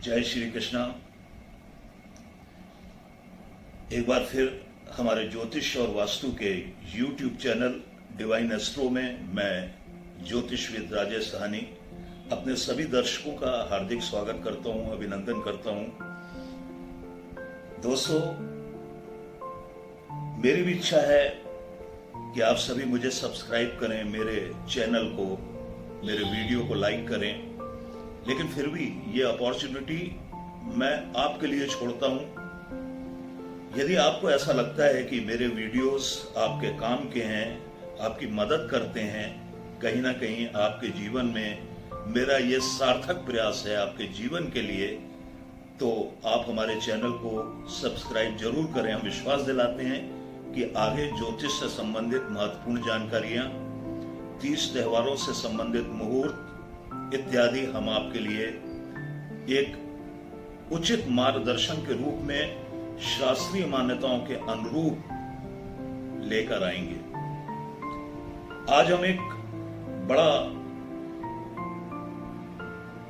जय श्री कृष्णा। एक बार फिर हमारे ज्योतिष और वास्तु के YouTube चैनल डिवाइन एस्ट्रो में मैं ज्योतिषविद राजेश साहनी अपने सभी दर्शकों का हार्दिक स्वागत करता हूं, अभिनंदन करता हूं। दोस्तों, मेरी भी इच्छा है कि आप सभी मुझे सब्सक्राइब करें, मेरे चैनल को, मेरे वीडियो को लाइक करें, लेकिन फिर भी ये अपॉर्चुनिटी मैं आपके लिए छोड़ता हूं। यदि आपको ऐसा लगता है कि मेरे वीडियोस आपके काम के हैं, आपकी मदद करते हैं, कहीं ना कहीं आपके जीवन में मेरा ये सार्थक प्रयास है आपके जीवन के लिए, तो आप हमारे चैनल को सब्सक्राइब जरूर करें। हम विश्वास दिलाते हैं कि आगे ज्योतिष से संबंधित महत्वपूर्ण जानकारियां, 30 त्योहारों से संबंधित मुहूर्त इत्यादि हम आपके लिए एक उचित मार्गदर्शन के रूप में शास्त्रीय मान्यताओं के अनुरूप लेकर आएंगे। आज हम एक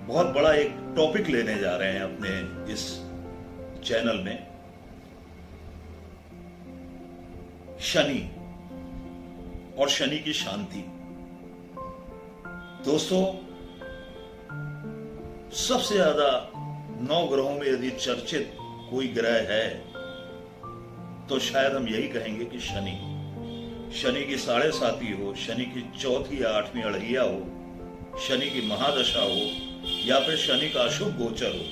बहुत बड़ा एक टॉपिक लेने जा रहे हैं अपने इस चैनल में, शनि और शनि की शांति। दोस्तों, सबसे ज्यादा 9 ग्रहों में यदि चर्चित कोई ग्रह है तो शायद हम यही कहेंगे कि शनि की 7.5 हो, शनि की 4th या 8वीं अढ़ैया हो, शनि की महादशा हो या फिर शनि का अशुभ गोचर हो।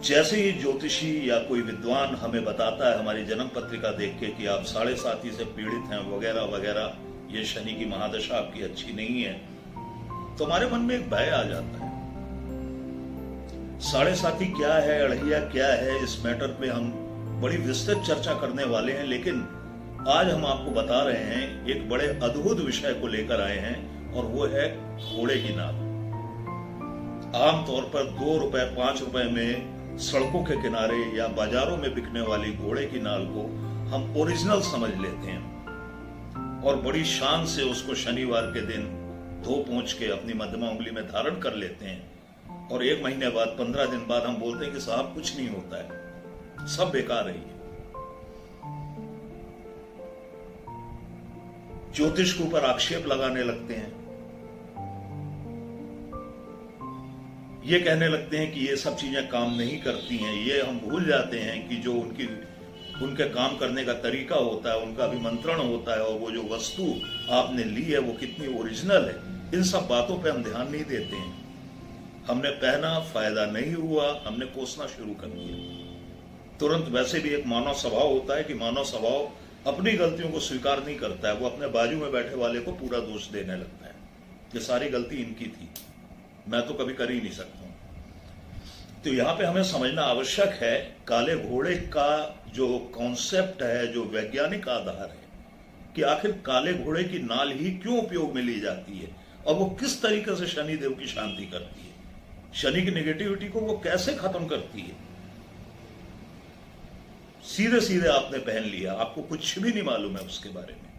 जैसे ही ज्योतिषी या कोई विद्वान हमें बताता है हमारी जन्म पत्रिका देख के कि आप 7.5 से पीड़ित हैं वगैरह वगैरह, ये शनि की महादशा आपकी अच्छी नहीं है, तो हमारे मन में एक भय आ जाता है। 7.5 क्या है, अढ़ैया क्या है, इस मैटर पे हम बड़ी विस्तृत चर्चा करने वाले हैं, लेकिन आज हम आपको बता रहे हैं एक बड़े अद्भुत विषय को लेकर आए हैं, और वो है घोड़े की नाल। आमतौर पर 2 रुपए 5 रुपए में सड़कों के किनारे या बाजारों में बिकने वाली घोड़े की नाल को हम ओरिजिनल समझ लेते हैं और बड़ी शान से उसको शनिवार के दिन धो पोंछ के अपनी मध्यमा उंगली में धारण कर लेते हैं, और 1 महीने बाद 15 दिन बाद हम बोलते हैं कि साहब कुछ नहीं होता है, सब बेकार है। ज्योतिष के ऊपर आक्षेप लगाने लगते हैं, ये कहने लगते हैं कि ये सब चीजें काम नहीं करती हैं। ये हम भूल जाते हैं कि जो उनके काम करने का तरीका होता है, उनका अभिमंत्रण होता है, और वो जो वस्तु आपने ली है वो कितनी ओरिजिनल है, इन सब बातों पे हम ध्यान नहीं देते हैं। हमने पहना, फायदा नहीं हुआ, हमने कोसना शुरू कर दिया। तुरंत वैसे भी एक मानव स्वभाव होता है कि मानव स्वभाव अपनी गलतियों को स्वीकार नहीं करता है, वो अपने बाजू में बैठे वाले को पूरा दोष देने लगता है कि सारी गलती इनकी थी, मैं तो कभी कर ही नहीं सकता हूं। तो यहां पे हमें समझना आवश्यक है काले घोड़े का जो कॉन्सेप्ट है, जो वैज्ञानिक आधार है कि आखिर काले घोड़े की नाल ही क्यों उपयोग में ली जाती है और वो किस तरीके से शनि देव की शांति करती है, शनि की नेगेटिविटी को वो कैसे खत्म करती है। सीधे सीधे आपने पहन लिया, आपको कुछ भी नहीं मालूम है उसके बारे में।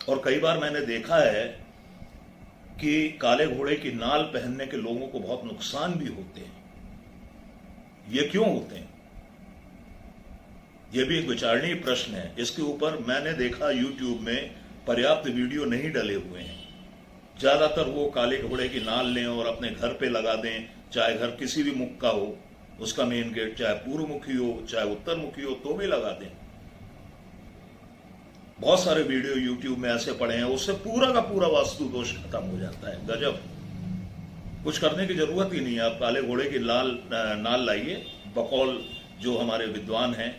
और कई बार मैंने देखा है कि काले घोड़े की नाल पहनने के लोगों को बहुत नुकसान भी होते हैं। ये क्यों होते हैं, ये भी एक विचारणीय प्रश्न है। इसके ऊपर मैंने देखा YouTube में पर्याप्त वीडियो नहीं डले हुए हैं। ज्यादातर वो काले घोड़े की नाल लें और अपने घर पे लगा दें, चाहे घर किसी भी मुख का हो, उसका मेन गेट चाहे पूर्व मुखी हो चाहे उत्तर मुखी हो, तो भी लगा दें। बहुत सारे वीडियो YouTube में ऐसे पड़े हैं, उससे पूरा का पूरा वास्तु दोष खत्म हो जाता है। गजब, कुछ करने की जरूरत ही नहीं है। आप काले घोड़े की नाल लाइए, बकौल जो हमारे विद्वान हैं,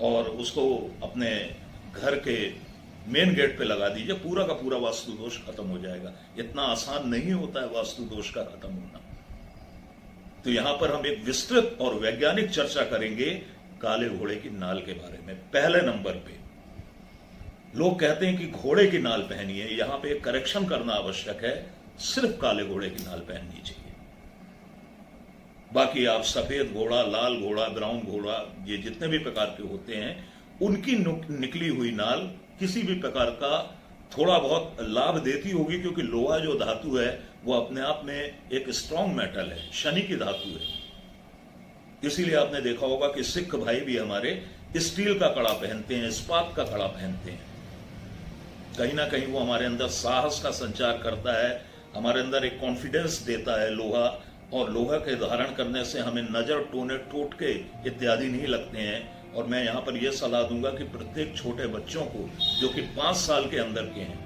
और उसको अपने घर के मेन गेट पे लगा दीजिए, पूरा का पूरा वास्तु दोष खत्म हो जाएगा। इतना आसान नहीं होता है वास्तु दोष का खत्म होना। तो यहां पर हम एक विस्तृत और वैज्ञानिक चर्चा करेंगे काले घोड़े की नाल के बारे में। पहले नंबर पे लोग कहते हैं कि घोड़े की नाल पहनिए, यहां पे एक करेक्शन करना आवश्यक है, सिर्फ काले घोड़े की नाल पहननी चाहिए। बाकी आप सफेद घोड़ा, लाल घोड़ा, ब्राउन घोड़ा, ये जितने भी प्रकार के होते हैं, उनकी निकली हुई नाल किसी भी प्रकार का थोड़ा बहुत लाभ देती होगी, क्योंकि लोहा जो धातु है वो अपने आप में एक स्ट्रॉन्ग मेटल है, शनि की धातु है। इसीलिए आपने देखा होगा कि सिख भाई भी हमारे स्टील का कड़ा पहनते हैं, इस्पात का कड़ा पहनते हैं। कहीं ना कहीं वो हमारे अंदर साहस का संचार करता है, हमारे अंदर एक कॉन्फिडेंस देता है लोहा। और लोहा के धारण करने से हमें नजर, टोने, टोटके इत्यादि नहीं लगते हैं। और मैं यहाँ पर यह सलाह दूंगा कि प्रत्येक छोटे बच्चों को जो कि 5 साल के अंदर के हैं,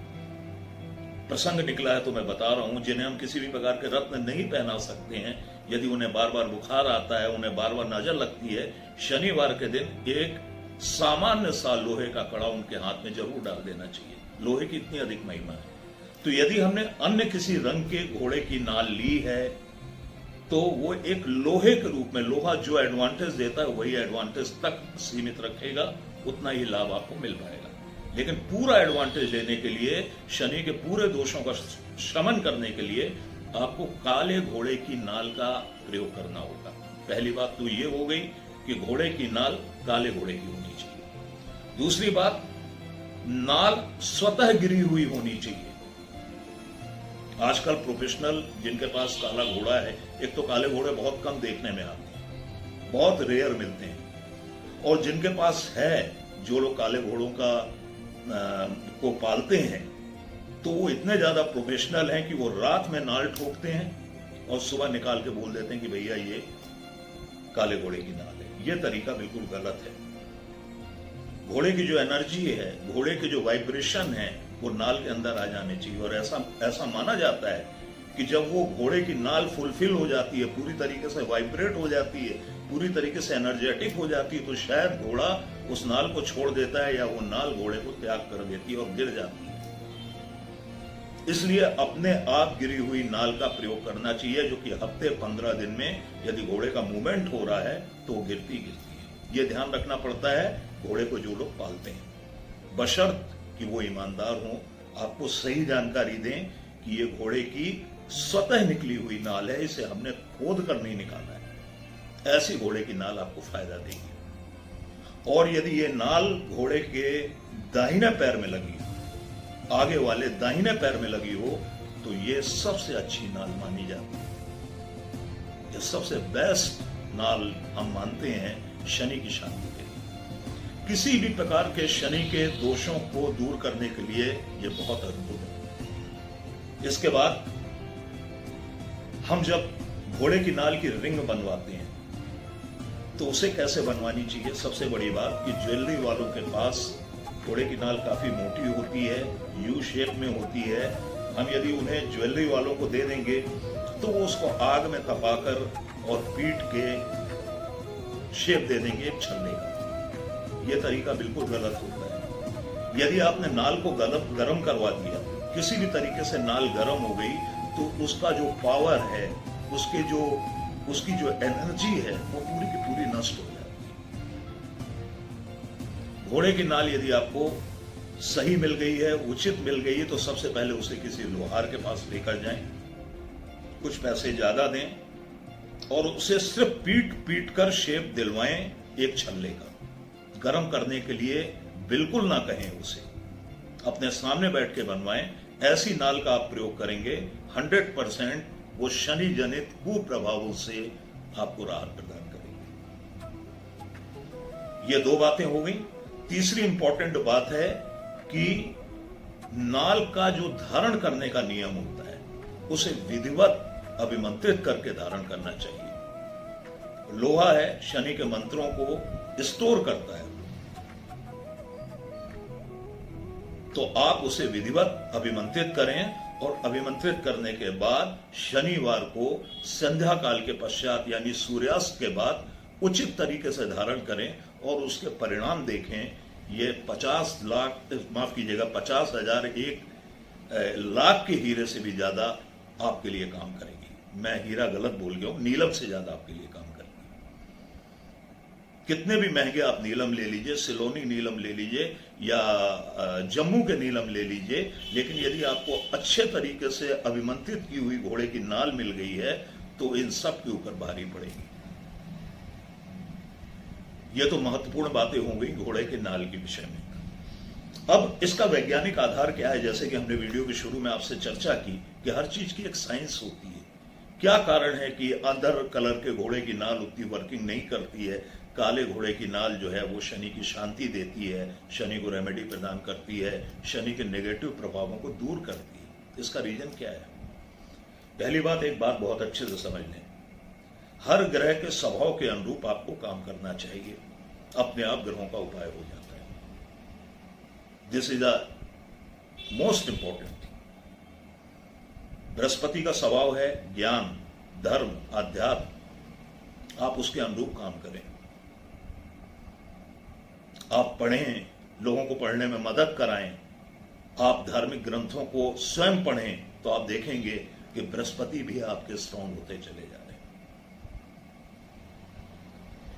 प्रसंग निकला है तो मैं बता रहा हूं, जिन्हें हम किसी भी प्रकार के रत्न नहीं पहना सकते हैं, यदि उन्हें बार बार बुखार आता है, उन्हें बार बार नजर लगती है, शनिवार के दिन एक सामान्य सा लोहे का कड़ा उनके हाथ में जरूर डाल देना चाहिए। लोहे की इतनी अधिक महिमा है। तो यदि हमने अन्य किसी रंग के घोड़े की नाल ली है तो वो एक लोहे के रूप में, लोहा जो एडवांटेज देता है वही एडवांटेज तक सीमित रखेगा, उतना ही लाभ आपको मिल पाएगा। लेकिन पूरा एडवांटेज लेने के लिए, शनि के पूरे दोषों का शमन करने के लिए आपको काले घोड़े की नाल का प्रयोग करना होगा। पहली बात तो ये हो गई कि घोड़े की नाल काले घोड़े की होनी चाहिए। दूसरी बात, नाल स्वतः गिरी हुई होनी चाहिए। आजकल प्रोफेशनल जिनके पास काला घोड़ा है, एक तो काले घोड़े बहुत कम देखने में आते हैं, बहुत रेयर मिलते हैं। और जिनके पास है, जो लोग काले घोड़ों को पालते हैं, तो वो इतने ज्यादा प्रोफेशनल हैं कि वो रात में नाल ठोकते हैं और सुबह निकाल के बोल देते हैं कि भैया ये काले घोड़े की नाल है। ये तरीका बिल्कुल गलत है। घोड़े की जो एनर्जी है, घोड़े के जो वाइब्रेशन है, वो नाल के अंदर आ जाने चाहिए। और ऐसा माना जाता है कि जब वो घोड़े की नाल फुलफिल हो जाती है, पूरी तरीके से वाइब्रेट हो जाती है, पूरी तरीके से एनर्जेटिक हो जाती है, तो शायद घोड़ा उस नाल को छोड़ देता है या वो नाल घोड़े को त्याग कर देती है और गिर जाती है। इसलिए अपने आप गिरी हुई नाल का प्रयोग करना चाहिए, जो कि हफ्ते 15 दिन में यदि घोड़े का मूवमेंट हो रहा है तो वो गिरती है। ये ध्यान रखना पड़ता है घोड़े को जो लोग पालते हैं, बशर्त कि वो ईमानदार हों, आपको सही जानकारी दें कि ये घोड़े की स्वतः निकली हुई नाल है, इसे हमने खोद कर नहीं निकाला है। ऐसी घोड़े की नाल आपको फायदा देगी। और यदि ये नाल घोड़े के दाहिने पैर में लगी, आगे वाले दाहिने पैर में लगी हो, तो ये सबसे अच्छी नाल मानी जाती है। ये सबसे बेस्ट नाल हम मानते हैं शनि की शांति के लिए। किसी भी प्रकार के शनि के दोषों को दूर करने के लिए ये बहुत अद्भुत है। इसके बाद हम जब घोड़े की नाल की रिंग बनवाते हैं तो उसे कैसे बनवानी चाहिए। सबसे बड़ी बात कि ज्वेलरी वालों के पास घोड़े की नाल काफी मोटी होती है, यू शेप में होती है। हम यदि उन्हें ज्वेलरी वालों को दे देंगे तो वो उसको आग में तपाकर और पीट के शेप दे देंगे एक छल्ले का। यह तरीका बिल्कुल गलत होता है। यदि आपने नाल को गर्म करवा दिया, किसी भी तरीके से नाल गर्म हो गई, तो उसका जो पावर है, उसकी जो एनर्जी है, वो पूरी की पूरी नष्ट हो जाती है। घोड़े की नाल यदि आपको सही मिल गई है, उचित मिल गई है, तो सबसे पहले उसे किसी लोहार के पास लेकर जाएं, कुछ पैसे ज्यादा दें और उसे सिर्फ पीट कर शेप दिलवाएं एक छल्ले का। गर्म करने के लिए बिल्कुल ना कहें उसे, अपने सामने बैठ के बनवाएं। ऐसी नाल का आप प्रयोग करेंगे, 100% वो शनि जनित कुप्रभावों से आपको राहत प्रदान करेंगे। ये 2 बातें हो गई। तीसरी इंपॉर्टेंट बात है कि नाल का जो धारण करने का नियम होता है, उसे विधिवत अभिमंत्रित करके धारण करना चाहिए। लोहा है, शनि के मंत्रों को स्टोर करता है, तो आप उसे विधिवत अभिमंत्रित करें और अभिमंत्रित करने के बाद शनिवार को संध्या काल के पश्चात यानी सूर्यास्त के बाद उचित तरीके से धारण करें और उसके परिणाम देखें। ये 50,000 1 लाख के हीरे से भी ज्यादा आपके लिए काम करेगी। मैं हीरा गलत बोल गया हूं, नीलम से ज्यादा आपके लिए काम करेगी। कितने भी महंगे आप नीलम ले लीजिए, सिलोनी नीलम ले लीजिए या जम्मू के नीलम ले लीजिए, लेकिन यदि आपको अच्छे तरीके से अभिमंत्रित की हुई घोड़े की नाल मिल गई है तो इन सब के ऊपर भारी पड़ेगी। ये तो महत्वपूर्ण बातें हो गई घोड़े के नाल के विषय में। अब इसका वैज्ञानिक आधार क्या है? जैसे कि हमने वीडियो के शुरू में आपसे चर्चा की कि हर चीज की एक साइंस होती है। क्या कारण है कि अदर कलर के घोड़े की नाल उतनी वर्किंग नहीं करती है, काले घोड़े की नाल जो है वो शनि की शांति देती है, शनि को रेमेडी प्रदान करती है, शनि के नेगेटिव प्रभावों को दूर करती है? इसका रीजन क्या है? पहली बात, एक बात बहुत अच्छे से समझ लें, हर ग्रह के स्वभाव के अनुरूप आपको काम करना चाहिए, अपने आप ग्रहों का उपाय हो जाता है। This is the most important thing. Brihaspati का स्वभाव है ज्ञान, धर्म, अध्यात्म, आप उसके अनुरूप काम करें, आप पढ़ें, लोगों को पढ़ने में मदद कराएं, आप धार्मिक ग्रंथों को स्वयं पढ़ें, तो आप देखेंगे कि बृहस्पति भी आपके स्ट्रांग होते चले जा रहे हैं।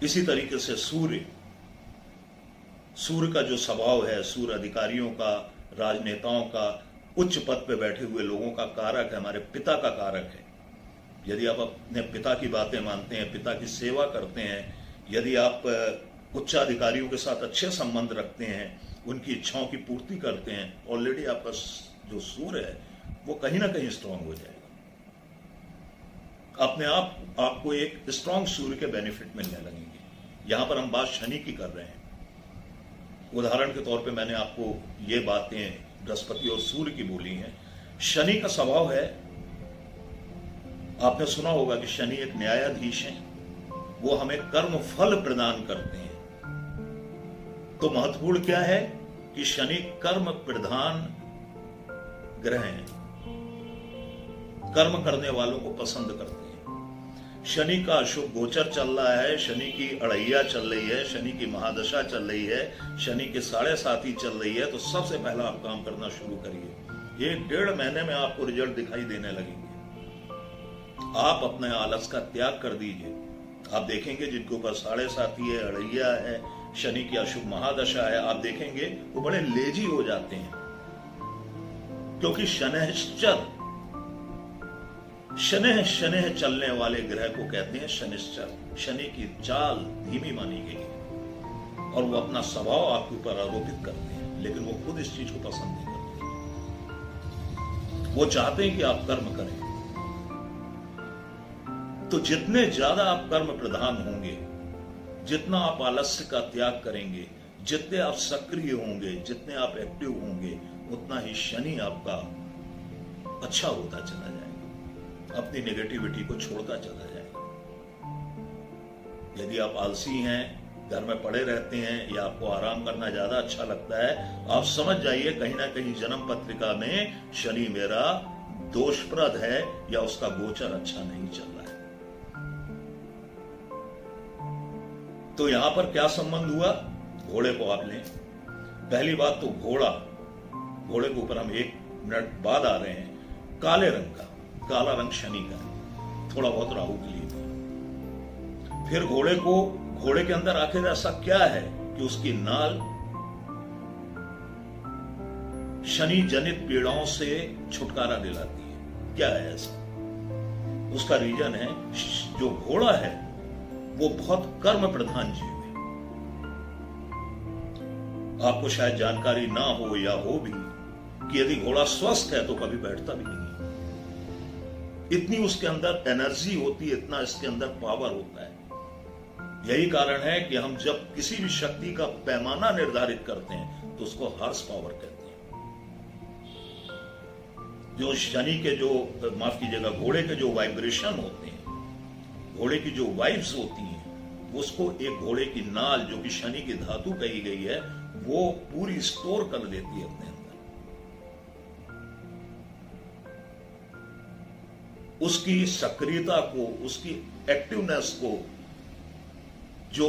इसी तरीके से सूर्य का जो स्वभाव है, सूर्य अधिकारियों का, राजनेताओं का, उच्च पद पे बैठे हुए लोगों का कारक है, हमारे पिता का कारक है। यदि आप अपने पिता की बातें मानते हैं, पिता की सेवा करते हैं, यदि आप उच्चाधिकारियों के साथ अच्छे संबंध रखते हैं, उनकी इच्छाओं की पूर्ति करते हैं, ऑलरेडी आपका जो सूर्य है वो कहीं ना कहीं स्ट्रांग हो जाएगा। अपने आप आपको एक स्ट्रांग सूर्य के बेनिफिट मिलने लगेंगे। यहां पर हम बात शनि की कर रहे हैं। उदाहरण के तौर पे मैंने आपको ये बातें बृहस्पति और सूर्य की बोली हैं। शनि का स्वभाव है, आपने सुना होगा कि शनि एक न्यायाधीश है, वो हमें कर्म फल प्रदान करते हैं। तो महत्वपूर्ण क्या है कि शनि कर्म प्रधान ग्रह हैं, कर्म करने वालों को पसंद करते हैं। शनि का अशुभ गोचर चल रहा है, शनि की अड़ैया चल रही है, शनि की महादशा चल रही है, शनि के 7.5 चल रही है, तो सबसे पहला आप काम करना शुरू करिए। 1-1.5 महीने में आपको रिजल्ट दिखाई देने लगेंगे। आप अपने आलस का त्याग कर दीजिए। आप देखेंगे जिनके ऊपर 7.5 है, अड़ैया है, शनि की अशुभ महादशा है, आप देखेंगे वो बड़े लेजी हो जाते हैं, क्योंकि शनैश्चर, शनैः चलने वाले ग्रह को कहते हैं शनिश्चर। शनि की चाल धीमी मानी गई है और वो अपना स्वभाव आपके ऊपर आरोपित करते हैं, लेकिन वो खुद इस चीज को पसंद नहीं करते। वो चाहते हैं कि आप कर्म करें। तो जितने ज्यादा आप कर्म प्रधान होंगे, जितना आप आलस्य का त्याग करेंगे, जितने आप सक्रिय होंगे, जितने आप एक्टिव होंगे, उतना ही शनि आपका अच्छा होता चला जाएगा, अपनी नेगेटिविटी को छोड़ता चला जाएगा। यदि आप आलसी हैं, घर में पड़े रहते हैं, या आपको आराम करना ज्यादा अच्छा लगता है, आप समझ जाइए कहीं ना कहीं जन्म पत्रिका में शनि मेरा दोषप्रद है, या उसका गोचर अच्छा नहीं चल रहा है। तो यहां पर क्या संबंध हुआ? घोड़े को आप लें। पहली बात तो घोड़े के ऊपर हम 1 मिनट बाद आ रहे हैं। काले रंग का, काला रंग शनि का, थोड़ा बहुत राहु के लिए भी। फिर घोड़े के अंदर आखिर ऐसा क्या है कि उसकी नाल शनि जनित पीड़ाओं से छुटकारा दिलाती है? क्या है ऐसा? उसका रीजन है, जो घोड़ा है वो बहुत कर्म प्रधान जीव है। आपको शायद जानकारी ना हो या हो भी कि यदि घोड़ा स्वस्थ है तो कभी बैठता भी नहीं। इतनी उसके अंदर एनर्जी होती है, इतना इसके अंदर पावर होता है। यही कारण है कि हम जब किसी भी शक्ति का पैमाना निर्धारित करते हैं तो उसको हॉर्स पावर कहते हैं। जो शनि के जो, माफ कीजिएगा, घोड़े के जो वाइब्रेशन होते हैं, घोड़े की जो वाइब्स होती हैं, उसको एक घोड़े की नाल, जो कि शनि की धातु कही गई है, वो पूरी स्टोर कर लेती है अपने अंदर। उसकी सक्रियता को, उसकी एक्टिवनेस को, जो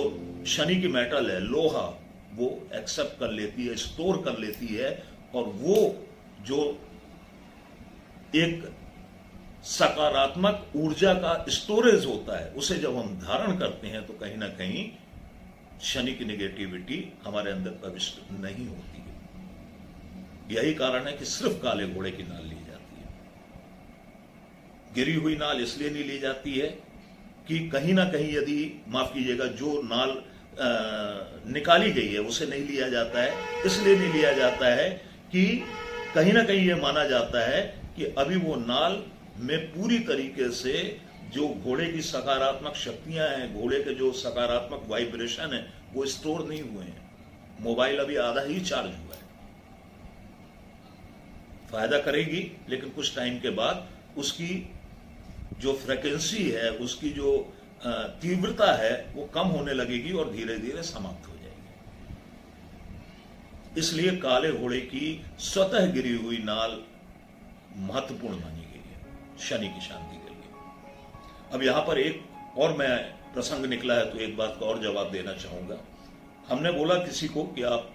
शनि की मेटल है, लोहा, वो एक्सेप्ट कर लेती है, स्टोर कर लेती है, और वो जो एक सकारात्मक ऊर्जा का स्टोरेज होता है, उसे जब हम धारण करते हैं तो कहीं ना कहीं शनि की नेगेटिविटी हमारे अंदर प्रविष्ट नहीं होती है। यही कारण है कि सिर्फ काले घोड़े की नाल ली जाती है। गिरी हुई नाल इसलिए नहीं ली जाती है कि कहीं ना कहीं, यदि माफ कीजिएगा, जो नाल निकाली गई है, उसे नहीं लिया जाता है। इसलिए नहीं लिया जाता है कि कहीं ना कहीं यह माना जाता है कि अभी वो नाल में पूरी तरीके से जो घोड़े की सकारात्मक शक्तियां हैं, घोड़े के जो सकारात्मक वाइब्रेशन है, वो स्टोर नहीं हुए हैं। मोबाइल अभी आधा ही चार्ज हुआ है। फायदा करेगी, लेकिन कुछ टाइम के बाद उसकी जो फ्रीक्वेंसी है, उसकी जो तीव्रता है, वो कम होने लगेगी और धीरे धीरे समाप्त हो जाएगी। इसलिए काले घोड़े की स्वतः गिरी हुई नाल महत्वपूर्ण मानी गई है शनि की शांति के लिए। अब यहां पर एक और मैं प्रसंग निकला है, तो एक बात का और जवाब देना चाहूंगा। हमने बोला किसी को कि आप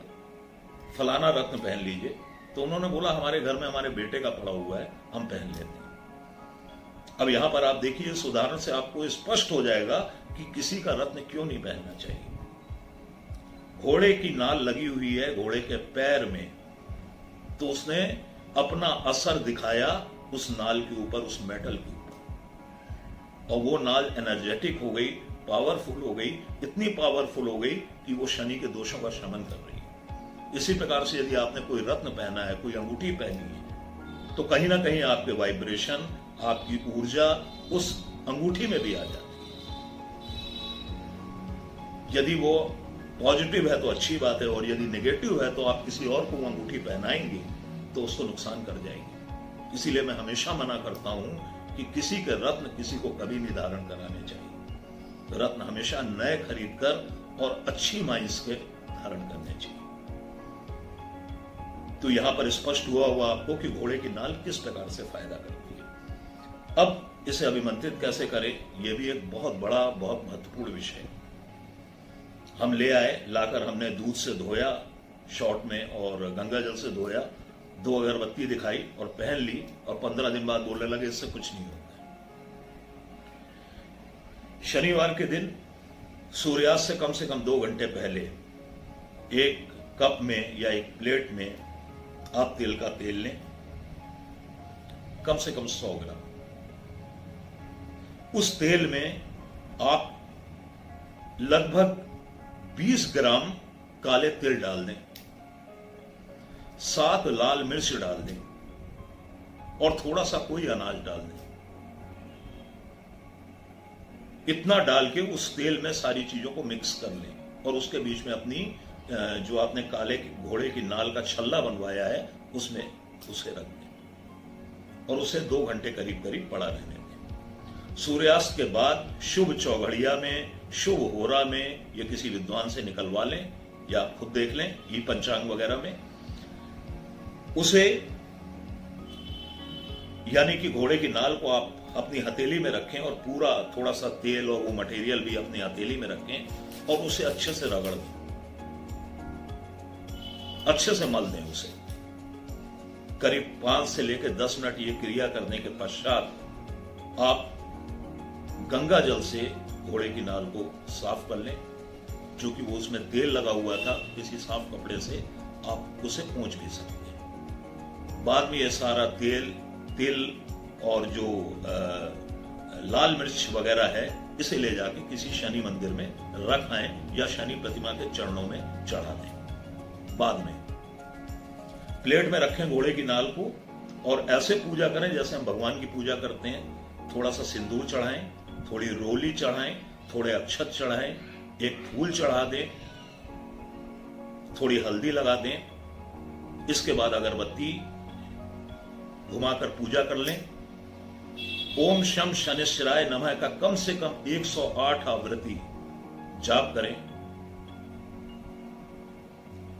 फलाना रत्न पहन लीजिए, तो उन्होंने बोला हमारे घर में हमारे बेटे का पड़ा हुआ है, हम पहन लेते हैं। अब यहां पर आप देखिए, इस उदाहरण से आपको स्पष्ट हो जाएगा कि किसी का रत्न क्यों नहीं पहनना चाहिए। घोड़े की नाल लगी हुई है घोड़े के पैर में, तो उसने अपना असर दिखाया उस नाल के ऊपर, उस मेटल के ऊपर, और वो नाल एनर्जेटिक हो गई, पावरफुल हो गई, इतनी पावरफुल हो गई कि वो शनि के दोषों का शमन कर रही है। इसी प्रकार से यदि आपने कोई रत्न पहना है, कोई अंगूठी पहनी है, तो कहीं ना कहीं आपके वाइब्रेशन, आपकी ऊर्जा उस अंगूठी में भी आ जाती है। यदि वो पॉजिटिव है तो अच्छी बात है, और यदि नेगेटिव है तो आप किसी और को अंगूठी पहनाएंगे तो उसको नुकसान कर जाएगी। इसीलिए मैं हमेशा मना करता हूं कि किसी के रत्न किसी को कभी नहीं धारण कराने चाहिए। रत्न हमेशा नए खरीद कर और अच्छी माइंस के धारण करने चाहिए। तो यहां पर स्पष्ट हुआ आपको कि घोड़े की नाल किस प्रकार से फायदा करती है। अब इसे अभिमंत्रित कैसे करें, यह भी एक बहुत बड़ा, बहुत महत्वपूर्ण विषय है। हम ले आए, लाकर हमने दूध से धोया शॉर्ट में और गंगा जल से धोया, 2 अगरबत्ती दिखाई और पहन ली, और 15 दिन बाद बोलने लगे इससे कुछ नहीं होता। शनिवार के दिन सूर्यास्त से कम 2 घंटे पहले एक कप में या एक प्लेट में आप तिल का तेल लें, कम से कम 100 ग्राम। उस तेल में आप लगभग 20 ग्राम काले तिल डाल दें, 7 लाल मिर्च डाल दें और थोड़ा सा कोई अनाज डाल दें। इतना डाल के उस तेल में सारी चीजों को मिक्स कर लें और उसके बीच में अपनी जो आपने काले घोड़े की नाल का छल्ला बनवाया है उसमें उसे रख दें और उसे 2 घंटे करीब करीब पड़ा रहने दें। सूर्यास्त के बाद शुभ चौघड़िया में, शुभ होरा में, या किसी विद्वान से निकलवा लें या आप खुद देख लें, ये पंचांग वगैरह में, उसे यानी कि घोड़े की नाल को आप अपनी हथेली में रखें और पूरा थोड़ा सा तेल और वो मटेरियल भी अपनी हथेली में रखें और उसे अच्छे से रगड़ दें, अच्छे से मल दें उसे। करीब 5 से लेकर 10 मिनट ये क्रिया करने के पश्चात आप गंगा जल से घोड़े की नाल को साफ कर लें, जो कि वो उसमें तेल लगा हुआ था, किसी साफ कपड़े से आप उसे पोंछ भी सकते हैं। बाद में ये सारा तिल और जो लाल मिर्च वगैरह है, इसे ले जाके किसी शनि मंदिर में रख आएं या शनि प्रतिमा के चरणों में चढ़ा दें। बाद में प्लेट में रखें घोड़े की नाल को और ऐसे पूजा करें जैसे हम भगवान की पूजा करते हैं। थोड़ा सा सिंदूर चढ़ाएं, थोड़ी रोली चढ़ाएं, थोड़े अक्षत चढ़ाएं, एक फूल चढ़ा दें, थोड़ी हल्दी लगा दें। इसके बाद अगरबत्ती घुमाकर पूजा कर लें। ओम शम शनिश्चराय नमः का कम से कम 108 आवृत्ति जाप करें।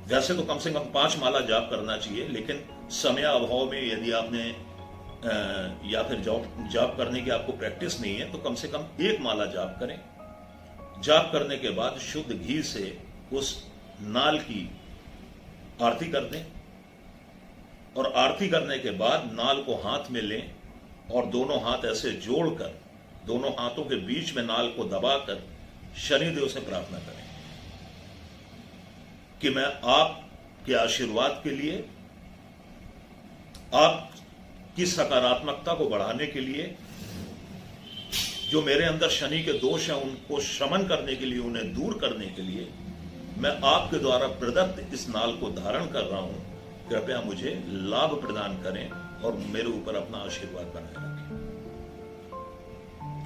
वैसे तो कम से कम 5 माला जाप करना चाहिए, लेकिन समय अभाव में यदि आपने या फिर जाप करने की आपको प्रैक्टिस नहीं है तो कम से कम 1 माला जाप करें। जाप करने के बाद शुद्ध घी से उस नाल की आरती कर दें और आरती करने के बाद नाल को हाथ में लें और दोनों हाथ ऐसे जोड़कर दोनों हाथों के बीच में नाल को दबाकर शनिदेव से प्रार्थना करें कि मैं आपके आशीर्वाद के लिए, आपकी सकारात्मकता को बढ़ाने के लिए जो मेरे अंदर शनि के दोष हैं उनको शमन करने के लिए, उन्हें दूर करने के लिए मैं आपके द्वारा प्रदत्त इस नाल को धारण कर रहा हूं। कृपया मुझे लाभ प्रदान करें और मेरे ऊपर अपना आशीर्वाद बनाए रखें।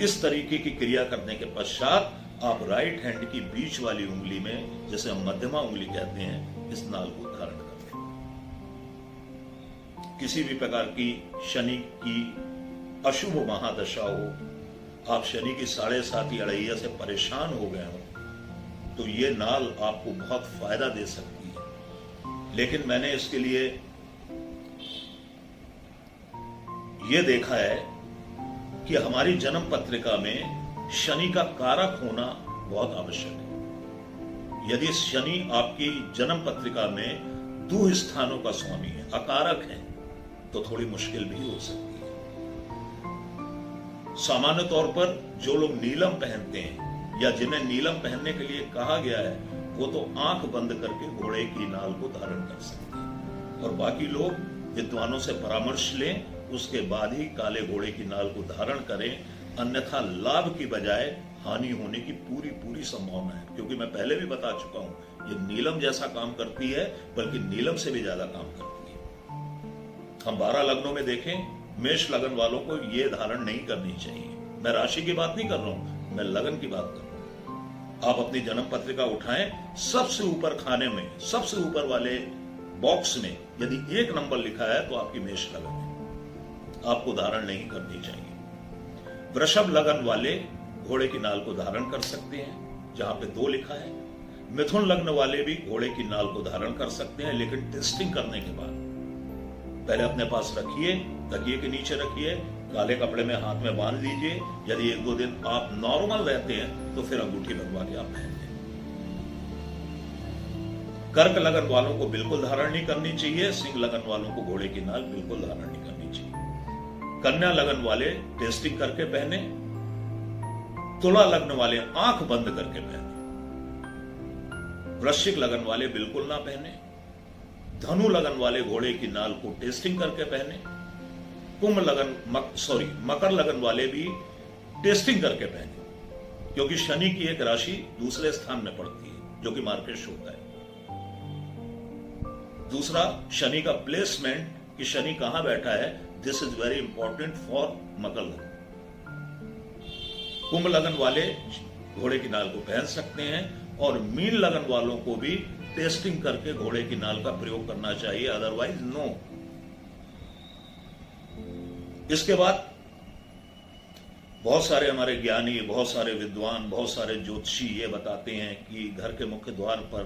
इस तरीके की क्रिया करने के पश्चात आप राइट हैंड की बीच वाली उंगली में, जिसे हम मध्यमा उंगली कहते हैं, इस नाल को धारण कर लें। किसी भी प्रकार की शनि की अशुभ महादशा हो, आप शनि की 7.5 अड़ैया से परेशान हो गए हो, तो ये नाल आपको बहुत फायदा दे सकती है। लेकिन मैंने इसके लिए यह देखा है कि हमारी जन्म पत्रिका में शनि का कारक होना बहुत आवश्यक है। यदि शनि आपकी जन्म पत्रिका में दूह स्थानों का स्वामी है, अकारक है, तो थोड़ी मुश्किल भी हो सकती है। सामान्य तौर पर जो लोग नीलम पहनते हैं या जिन्हें नीलम पहनने के लिए कहा गया है, वो तो आंख बंद करके घोड़े की नाल को धारण कर सकते हैं, और बाकी लोग विद्वानों से परामर्श लें, उसके बाद ही काले घोड़े की नाल को धारण करें। अन्यथा लाभ की बजाय हानि होने की पूरी संभावना है, क्योंकि मैं पहले भी बता चुका हूं, ये नीलम जैसा काम करती है, बल्कि नीलम से भी ज्यादा काम करती है। हम 12 लग्नों में देखें, मेष लगन वालों को यह धारण नहीं करनी चाहिए। मैं राशि की बात नहीं कर रहा हूं, मैं लगन की बात कर रहा हूं। आप अपनी जन्म पत्रिका उठाएं, सबसे ऊपर खाने में, सबसे ऊपर वाले बॉक्स में यदि 1 नंबर लिखा है तो आपकी मेष लगन है, आपको धारण नहीं करनी चाहिए। वृषभ लगन वाले घोड़े की नाल को धारण कर सकते हैं, जहां पे 2 लिखा है। मिथुन लग्न वाले भी घोड़े की नाल को धारण कर सकते हैं, लेकिन टेस्टिंग करने के बाद पहले अपने पास रखिए, तकिए के नीचे रखिए, काले कपड़े में हाथ में बांध लीजिए। यदि 1-2 दिन आप नॉर्मल रहते हैं तो फिर अंगूठी बनवा के आप पहन लें। कर्क लगन वालों को बिल्कुल धारण नहीं करनी चाहिए। सिंह लगन वालों को घोड़े की नाल बिल्कुल धारण नहीं करनी चाहिए। कन्या लगन वाले टेस्टिंग करके पहने, तुला लग्न वाले आंख बंद करके पहने, वृश्चिक लगन वाले बिल्कुल ना पहने, धनु लगन वाले घोड़े की नाल को टेस्टिंग करके पहने, मकर लगन वाले भी टेस्टिंग करके पहने, क्योंकि शनि की एक राशि दूसरे स्थान में पड़ती है जो कि मार्केश होता है। दूसरा, शनि का प्लेसमेंट, कि शनि कहां बैठा है, this is very important for Makar lagna. कुंभ लगन वाले घोड़े की नाल को पहन सकते हैं, और मीन लगन वालों को भी टेस्टिंग करके घोड़े की नाल का प्रयोग करना चाहिए, अदरवाइज नो। इसके बाद बहुत सारे हमारे ज्ञानी, बहुत सारे विद्वान, बहुत सारे ज्योतिषी ये बताते हैं कि घर के मुख्य द्वार पर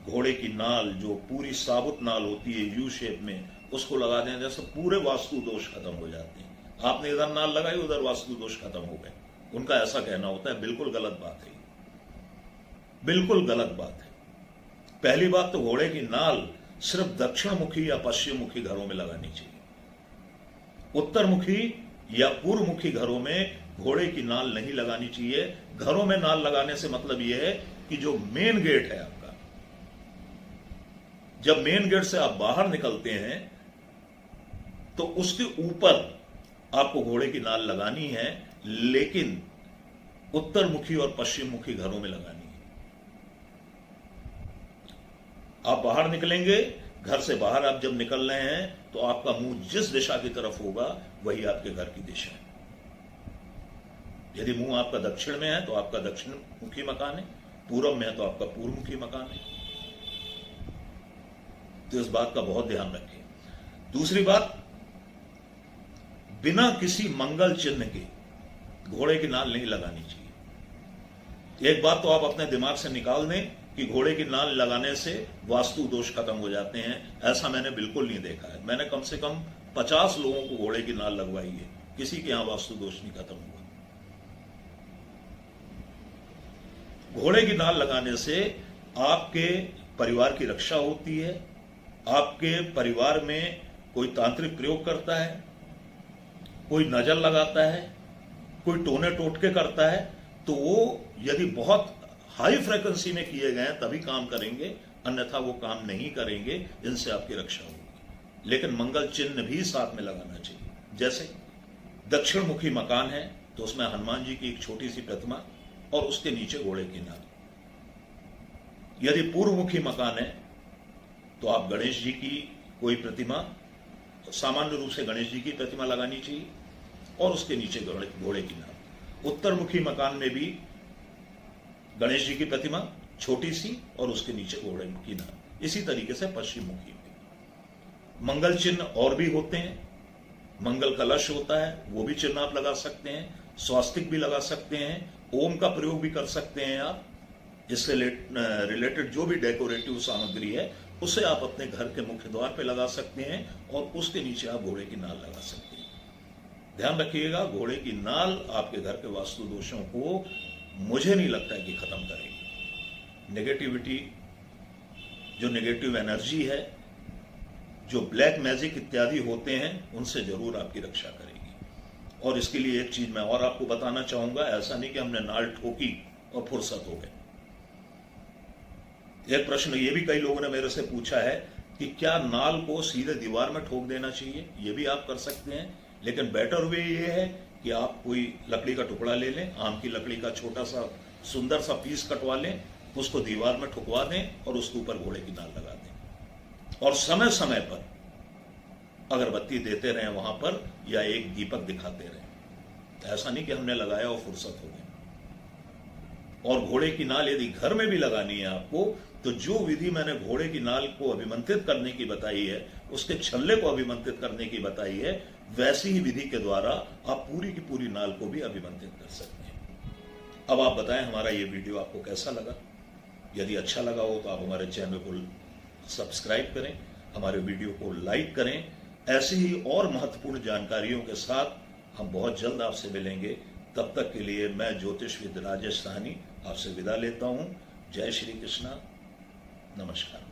घोड़े की नाल, जो पूरी साबुत नाल होती है यू शेप में, उसको लगा देने जैसे पूरे वास्तु दोष खत्म हो जाते हैं। आपने इधर नाल लगाई, उधर वास्तु दोष खत्म हो गए, उनका ऐसा कहना होता है। बिल्कुल गलत बात है, बिल्कुल गलत बात है। पहली बात तो घोड़े की नाल सिर्फ दक्षिण मुखी या पश्चिम मुखी घरों में लगानी चाहिए। उत्तर मुखी या पूर्व मुखी घरों में घोड़े की नाल नहीं लगानी चाहिए। घरों में नाल लगाने से मतलब यह है कि जो मेन गेट है आपका, जब मेन गेट से आप बाहर निकलते हैं तो उसके ऊपर आपको घोड़े की नाल लगानी है, लेकिन उत्तर मुखी और पश्चिम मुखी घरों में लगानी है। आप बाहर निकलेंगे, घर से बाहर आप जब निकल रहे हैं तो आपका मुंह जिस दिशा की तरफ होगा वही आपके घर की दिशा है। यदि मुंह आपका दक्षिण में है तो आपका दक्षिण मुखी मकान है, पूर्व में है तो आपका पूर्व मुखी मकान है। तो इस बात का बहुत ध्यान रखें। दूसरी बात, बिना किसी मंगल चिन्ह के घोड़े की नाल नहीं लगानी चाहिए। एक बात तो आप अपने दिमाग से निकाल दें कि घोड़े की नाल लगाने से वास्तु दोष खत्म हो जाते हैं। ऐसा मैंने बिल्कुल नहीं देखा है। मैंने कम से कम 50 लोगों को घोड़े की नाल लगवाई है, किसी के यहां वास्तु दोष नहीं खत्म हुआ। घोड़े की नाल लगाने से आपके परिवार की रक्षा होती है। आपके परिवार में कोई तांत्रिक प्रयोग करता है, कोई नजर लगाता है, कोई टोने टोटके करता है, तो वो यदि बहुत हाई फ्रीक्वेंसी में किए गए तभी काम करेंगे, अन्यथा वो काम नहीं करेंगे। इनसे आपकी रक्षा होगी। लेकिन मंगल चिन्ह भी साथ में लगाना चाहिए। जैसे दक्षिण मुखी मकान है तो उसमें हनुमान जी की एक छोटी सी प्रतिमा और उसके नीचे घोड़े की नाल। यदि पूर्वमुखी मकान है तो आप गणेश जी की कोई प्रतिमा, सामान्य रूप से गणेश जी की प्रतिमा लगानी चाहिए और उसके नीचे घोड़े की नाल। उत्तरमुखी मकान में भी गणेश जी की प्रतिमा छोटी सी और उसके नीचे घोड़े की नाल। इसी तरीके से पश्चिम मुखी में मंगल चिन्ह और भी होते हैं। मंगल कलश होता है, वो भी चिन्ह आप लगा सकते हैं। स्वास्तिक भी लगा सकते हैं, ओम का प्रयोग भी कर सकते हैं आप। इससे रिलेटेड जो भी डेकोरेटिव सामग्री है उसे आप अपने घर के मुख्य द्वार पे लगा सकते हैं और उसके नीचे आप घोड़े की नाल लगा सकते हैं। ध्यान रखिएगा, घोड़े की नाल आपके घर के वास्तु दोषों को मुझे नहीं लगता है कि खत्म करेगी। नेगेटिविटी, जो नेगेटिव एनर्जी है, जो ब्लैक मैजिक इत्यादि होते हैं, उनसे जरूर आपकी रक्षा करेगी। और इसके लिए एक चीज मैं और आपको बताना चाहूंगा, ऐसा नहीं कि हमने नाल ठोकी और फुर्सत हो गई। एक प्रश्न ये भी कई लोगों ने मेरे से पूछा है कि क्या नाल को सीधे दीवार में ठोक देना चाहिए। ये भी आप कर सकते हैं, लेकिन बेटर वे ये है कि आप कोई लकड़ी का टुकड़ा ले लें, आम की लकड़ी का छोटा सा सुंदर सा पीस कटवा लें, उसको दीवार में ठुकवा दें और उसके ऊपर घोड़े की नाल लगा दें। और समय समय पर अगरबत्ती देते रहें वहां पर, या एक दीपक दिखाते रहें। ऐसा नहीं कि हमने लगाया और फुर्सत हो गई। और घोड़े की नाल यदि घर में भी लगानी है आपको, तो जो विधि मैंने घोड़े की नाल को अभिमंत्रित करने की बताई है, उसके छल्ले को अभिमंत्रित करने की बताई है, वैसी ही विधि के द्वारा आप पूरी की पूरी नाल को भी अभिमंत्रित कर सकते हैं। अब आप बताएं हमारा ये वीडियो आपको कैसा लगा। यदि अच्छा लगा हो तो आप हमारे चैनल को सब्सक्राइब करें, हमारे वीडियो को लाइक करें। ऐसी ही और महत्वपूर्ण जानकारियों के साथ हम बहुत जल्द आपसे मिलेंगे। तब तक के लिए मैं ज्योतिषविद राजेश साहनी आपसे विदा लेता हूं। जय श्री कृष्णा, नमस्कार।